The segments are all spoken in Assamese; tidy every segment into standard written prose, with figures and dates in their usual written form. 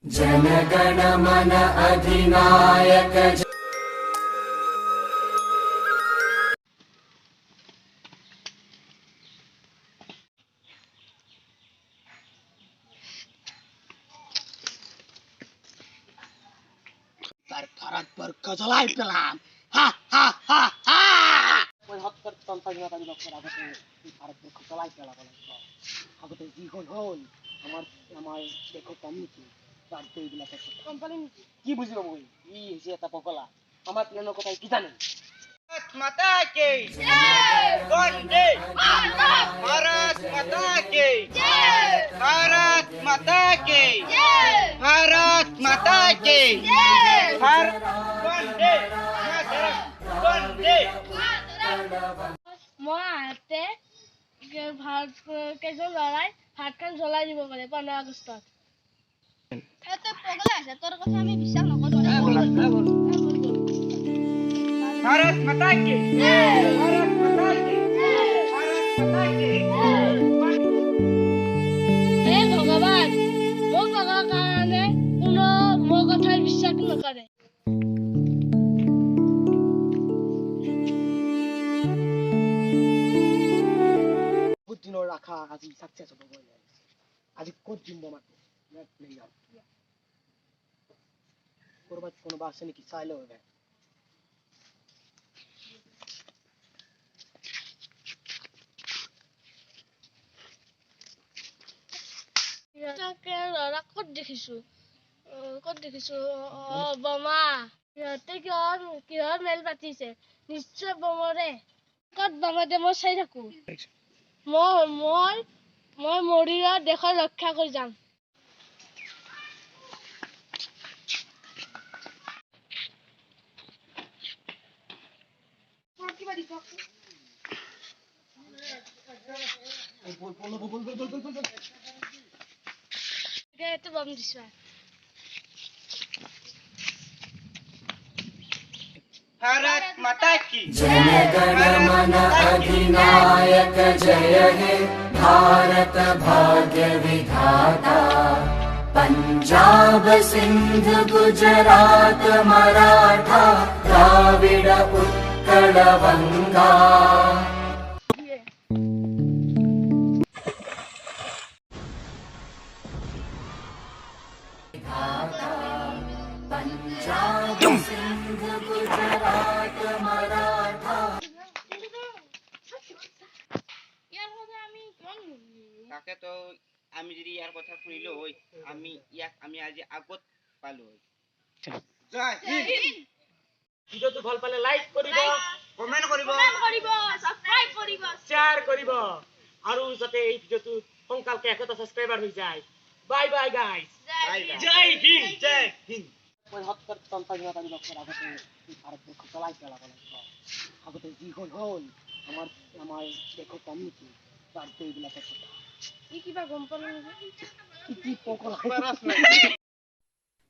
जनगण मन अधिनायक भारत पर गजलाई पेलाम हा हा हा हा ওই হত্যার তন্ত্রগুলো আমি লক্ষ্য রাখতে ভারত पर গজলাই পেলাম আগতে জি হল আমার আমার দেখো কমিটি বাড়তে এগুলা করতে কোম্পানি কি বুঝিব মই ই যে এটা পকলা আমার প্লেনের কথা কি জানেন भारत माता की जय वंदे मातरम भारत माता की जय भारत माता की जय भारत माता की जय भारत वंदे मातरम वंदे মই আহতে ভাৰত কেইজন লৰাই ভাতখন জ্বলাই দিব পাৰে 15 আগষ্টত এতে পগলা আছে তোৰ কথা আমি বিশ্বাস নকৰো भारत माता की जय भारत माता की जय भारत माता की হে ভগৱান মোক পাগলৰ কাৰণে কোনো মোৰ কথা বিশ্বাস নকৰে দিনৰ ৰাখা আজি সাকসেস হ'ব গৈ আজি ক'ত দিম মাতে নেট প্লে যাও কৰবাত কোনোবা আছে নেকি চাই লও এবাৰ ইয়াকে লৰা ক'ত দেখিছো বমা সিহঁতে কিহৰ মেল পাতিছে নিশ্চয় বমৰে ক'ত বমাতে মই চাই থাকো মই মৰিয়া দেশৰ ৰক্ষা কৰি যাম বম দিছো भारत माता की जनगण मन अधिनायक जय हे भारत भाग्य विधाता पंजाब सिंध गुजरात मराठा द्राविड उत्कल बंगा पंजाब सिंध गुजरात मराठा তাকে তো আমি যদি ইয়াৰ কথা শুনিলো হয় আমি আজি আগত পালো হয় জয় হিন্দ ভিডিওটো ভাল পালে লাইক কৰিব কমেন্ট কৰিব সাবস্ক্ৰাইব কৰিব শেয়াৰ কৰিব আৰু যাতে এই ভিডিওটো সোনকালকে 100 সাবস্ক্রাইবার হৈ যায় বাই বাই গাইস জয় হিন্দ জয় হিন্দ ওই হত্যার তন্ত্রগুলো আমি লক্ষ্য রাখতে ভারত पर গজলাই পেলাম আগতে জি হল আমার আমার দেখো কমিটি বাড়তে এগুলা করতে ই কিবা গম পালো কি পকলা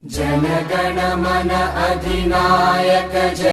जनगण मन अधिनायक जय